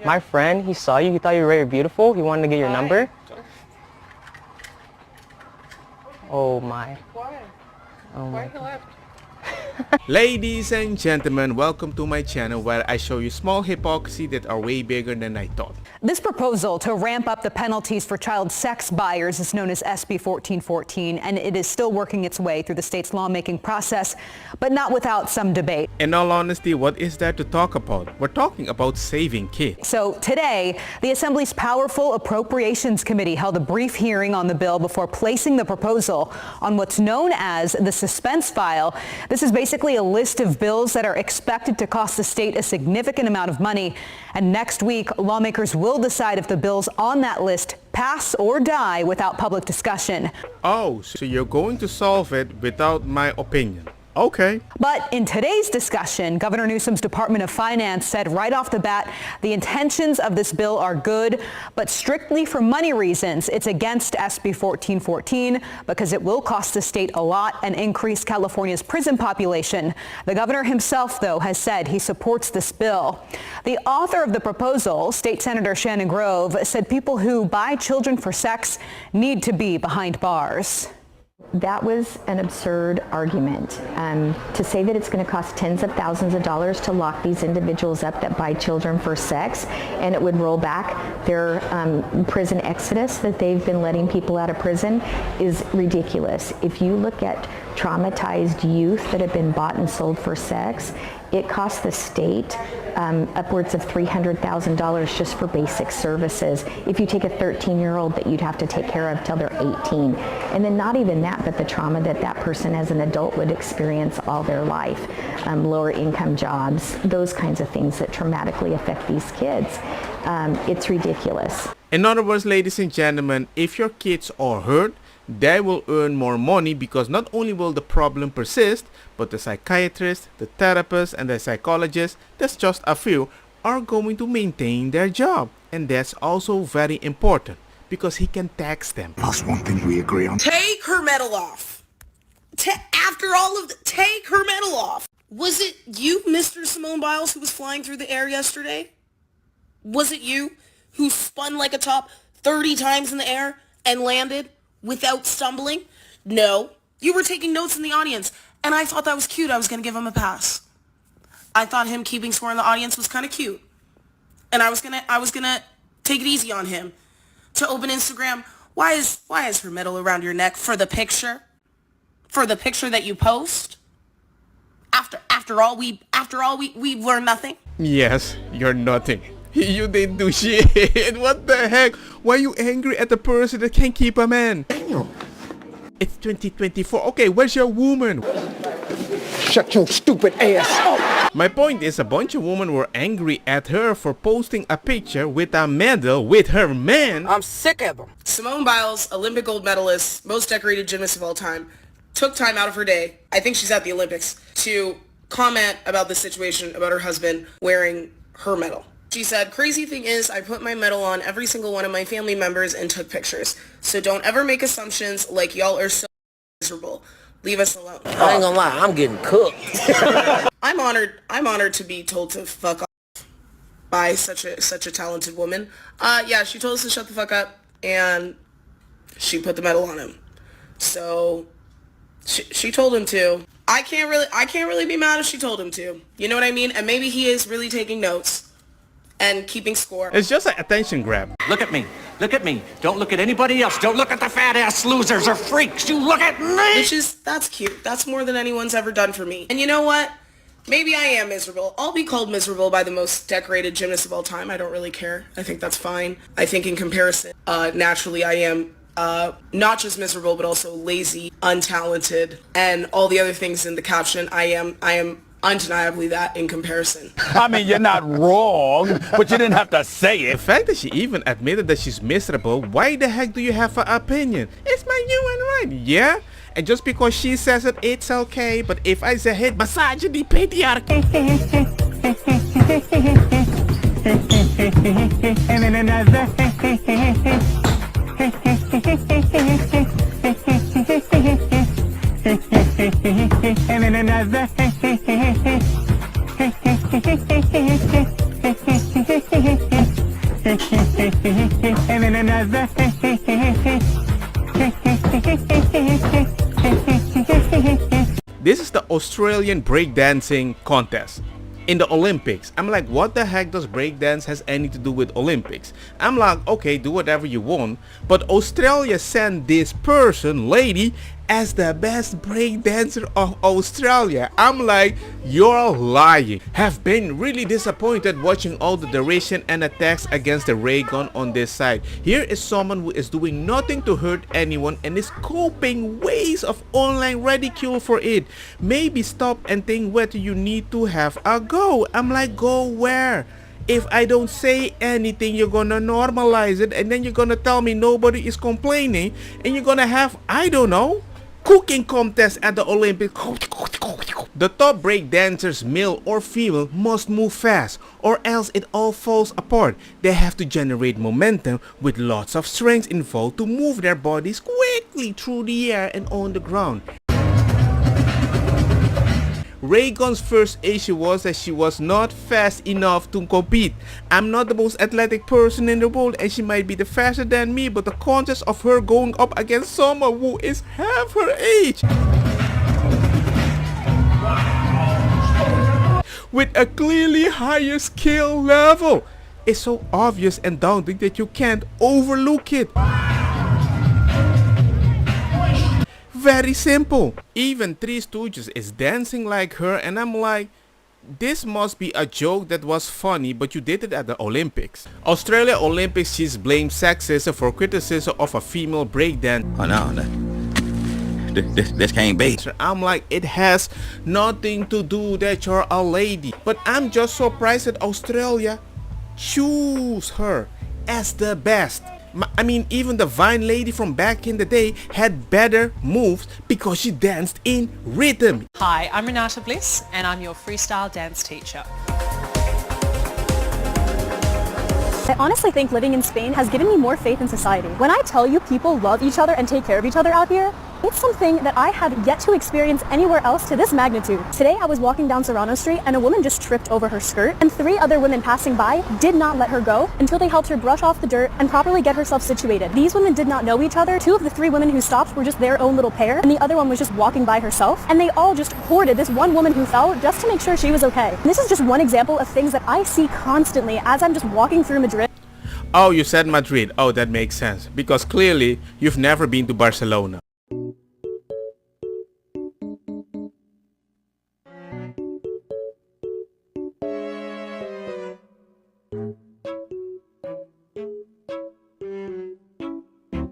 My friend, he saw you, he thought you were very beautiful, he wanted to get your number. Oh my. Why? Oh Why my. he left? Ladies and gentlemen, welcome to my channel where I show you small hypocrisy that are way bigger than I thought. This proposal to ramp up the penalties for child sex buyers is known as SB 1414, and it is still working its way through the state's lawmaking process, but not without some debate. In all honesty, what is there to talk about? We're talking about saving kids. So today, the Assembly's powerful Appropriations Committee held a brief hearing on the bill before placing the proposal on what's known as the suspense file. This is basically a list of bills that are expected to cost the state a significant amount of money. And next week, lawmakers will decide if the bills on that list pass or die without public discussion. Oh, so you're going to solve it without my opinion. Okay. But in today's discussion, Governor Newsom's Department of Finance said right off the bat the intentions of this bill are good, but strictly for money reasons, it's against SB 1414 because it will cost the state a lot and increase California's prison population. The governor himself, though, has said he supports this bill. The author of the proposal, State Senator Shannon Grove, said people who buy children for sex need to be behind bars. That was an absurd argument. To say that it's going to cost tens of thousands of dollars to lock these individuals up that buy children for sex, and it would roll back their prison exodus that they've been letting people out of prison is ridiculous. If you look at traumatized youth that have been bought and sold for sex, it costs the state upwards of $300,000 just for basic services. If you take a 13-year-old that you'd have to take care of till they're 18. And then not even that, but the trauma that that person as an adult would experience all their life. Lower income jobs, those kinds of things that traumatically affect these kids. It's ridiculous. In other words, ladies and gentlemen, if your kids are hurt, they will earn more money because not only will the problem persist, but the psychiatrist, the therapist, and the psychologist, that's just a few, are going to maintain their job. And that's also very important because he can tax them. That's one thing we agree on. Take her medal off. After all of take her medal off. Was it you, Mr. Simone Biles, who was flying through the air yesterday? Was it you who spun like a top 30 times in the air and landed without stumbling? No. You were taking notes in the audience, and I thought that was cute. I was going to give him a pass. I thought him keeping score in the audience was kind of cute. And I was going to take it easy on him. To open Instagram, why is her medal around your neck? For the picture? For the picture that you post? After all we've learned nothing? Yes, you're nothing. You didn't do shit. What the heck? Why are you angry at the person that can't keep a man? Damn. It's 2024. Okay, where's your woman? Shut your stupid ass up. My point is a bunch of women were angry at her for posting a picture with a medal with her man. I'm sick of them. Simone Biles, Olympic gold medalist, most decorated gymnast of all time, took time out of her day, I think she's at the Olympics, to comment about the situation about her husband wearing her medal. She said, crazy thing is I put my medal on every single one of my family members and took pictures. So don't ever make assumptions like y'all are so miserable. Leave us alone. I ain't gonna lie, I'm getting cooked. I'm honored to be told to fuck off by such a talented woman. Yeah, she told us to shut the fuck up and she put the medal on him. So she told him to. I can't really be mad if she told him to. You know what I mean? And maybe he is really taking notes and keeping score. It's just an attention grab. Look at me. Look at me. Don't look at anybody else. Don't look at the fat ass losers or freaks. You look at me. That's cute. That's more than anyone's ever done for me. And you know what? Maybe I am miserable. I'll be called miserable by the most decorated gymnast of all time. I don't really care. I think that's fine. I think in comparison, naturally I am not just miserable, but also lazy, untalented, and all the other things in the caption. I am undeniably that in comparison. I mean, you're not wrong, but you didn't have to say The it. fact that she even admitted that she's miserable, why the heck do you have an opinion? It's my human right, yeah? And just because she says it, it's okay. But if I say hit misogyny, patriarchy. And then another. And then another. and then another. This is the Australian breakdancing contest in the Olympics. I'm like, what the heck does breakdance has anything to do with Olympics? I'm like, okay, do whatever you want, but Australia sent this person, lady, as the best breakdancer of Australia. I'm like, you're lying. Have been really disappointed watching all the duration and attacks against the ray gun on this side. Here is someone who is doing nothing to hurt anyone and is coping ways of online ridicule for it. Maybe stop and think whether you need to have a go. I'm like, go where? If I don't say anything, you're gonna normalize it, and then you're gonna tell me nobody is complaining, and you're gonna have, I don't know, cooking contest at the Olympics. The top break dancers, male or female, must move fast or else it all falls apart. They have to generate momentum with lots of strength involved to move their bodies quickly through the air and on the ground. Reagan's first issue was that she was not fast enough to compete. I'm not the most athletic person in the world and she might be the faster than me, but the contest of her going up against someone who is half her age with a clearly higher skill level is so obvious and daunting that you can't overlook it. Very simple. Even Three Stooges is dancing like her and I'm like, this must be a joke that was funny, but you did it at the Olympics. Australia Olympics, she's blamed sexism for criticism of a female breakdance. Oh no, this can't be. I'm like, it has nothing to do that you're a lady. But I'm just surprised that Australia choose her as the best. I mean, even the Vine lady from back in the day had better moves because she danced in rhythm. Hi, I'm Renata Bliss and I'm your freestyle dance teacher. I honestly think living in Spain has given me more faith in society. When I tell you people love each other and take care of each other out here, it's something that I have yet to experience anywhere else to this magnitude. Today I was walking down Serrano Street and a woman just tripped over her skirt and 3 other women passing by did not let her go until they helped her brush off the dirt and properly get herself situated. These women did not know each other. 2 of the 3 women who stopped were just their own little pair and the other one was just walking by herself, and they all just hoarded this one woman who fell just to make sure she was okay. And this is just one example of things that I see constantly as I'm just walking through Madrid. Oh, you said Madrid. Oh, that makes sense because clearly you've never been to Barcelona.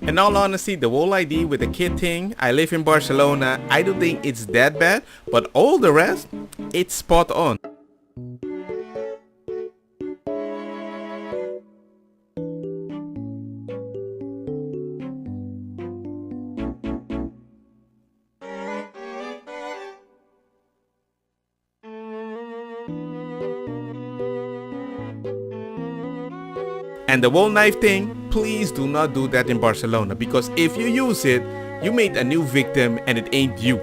In all honesty, the whole idea with the kid thing, I live in Barcelona, I don't think it's that bad, but all the rest, it's spot on. And the whole knife thing, please do not do that in Barcelona because if you use it, you made a new victim and it ain't you.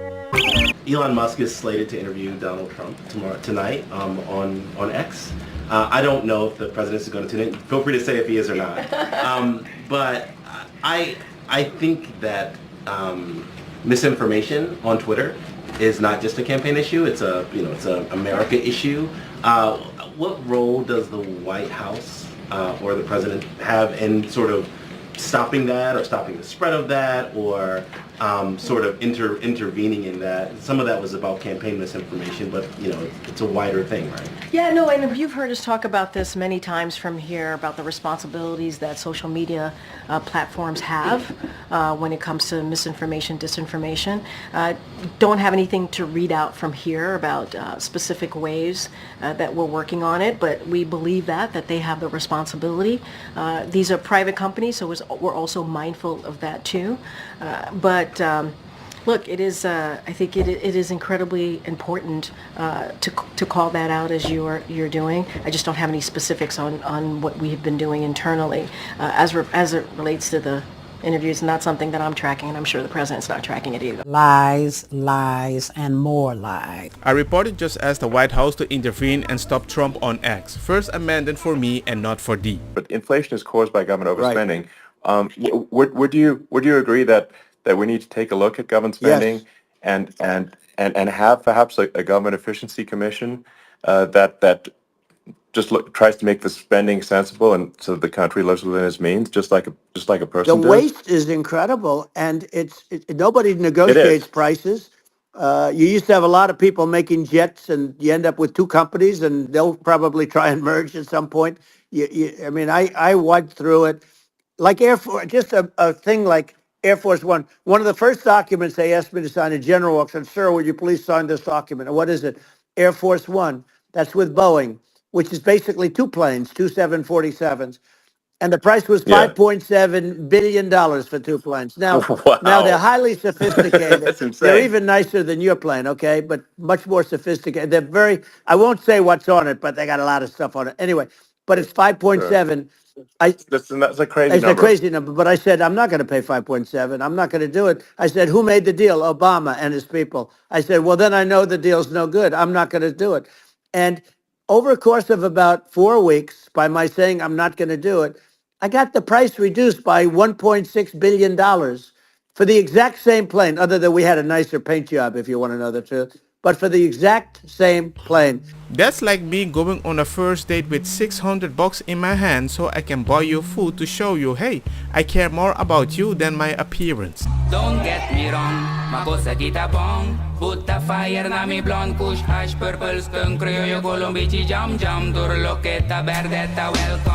Elon Musk is slated to interview Donald Trump tonight on X. I don't know if the president is going to tune in. Feel free to say if he is or not. But I think that misinformation on Twitter is not just a campaign issue. It's a America issue. What role does the White House or the president have in sort of stopping that or stopping the spread of that or sort of intervening in that? Some of that was about campaign misinformation, but it's a wider thing, right? Yeah, no, and you've heard us talk about this many times from here about the responsibilities that social media platforms have when it comes to misinformation, disinformation. Don't have anything to read out from here about specific ways that we're working on it, but we believe that they have the responsibility. These are private companies, so we're also mindful of that too. But look, it is. I think it is incredibly important to call that out as you're doing. I just don't have any specifics on what we have been doing internally as it relates to the interviews, and that's something that I'm tracking, and I'm sure the president's not tracking it either. Lies, lies, and more lies. A reporter just asked the White House to intervene and stop Trump on X. First Amendment for me and not for D. But inflation is caused by government overspending. Right. Would you agree that we need to take a look at government spending? Yes. and have perhaps a government efficiency commission that just tries to make the spending sensible and so that the country lives within its means, just like a person The waste is incredible, and nobody negotiates prices. You used to have a lot of people making jets, and you end up with two companies, and they'll probably try and merge at some point. I mean, I went through it like Air Force, just a thing like Air Force One. One of the first documents they asked me to sign, a general walks in, "Sir, would you please sign this document?" And what is it? Air Force One. That's with Boeing, which is basically two planes, two 747s. And the price was $5.7 billion for two planes. Now, now they're highly sophisticated. That's insane. They're even nicer than your plane, okay? But much more sophisticated. They're very, I won't say what's on it, but they got a lot of stuff on it. Anyway, but it's 5.7. That's a crazy it's number. a crazy number. But I said, I'm not going to pay 5.7. I'm not going to do it. I said, who made the deal? Obama and his people. I said, well, then I know the deal's no good. I'm not going to do it. And over a course of about 4 weeks, by my saying I'm not going to do it, I got the price reduced by $1.6 billion for the exact same plane, other than we had a nicer paint job, if you want to know the truth, but for the exact same plane. That's like me going on a first date with $600 in my hand so I can buy you food to show you, hey, I care more about you than my appearance. Don't get me wrong, ma cosa kita bong. Put the fire na mi blonde, kush hash, purple skunk, criollo, colombici, jam jam, dur loqueta, verdetta, welcome.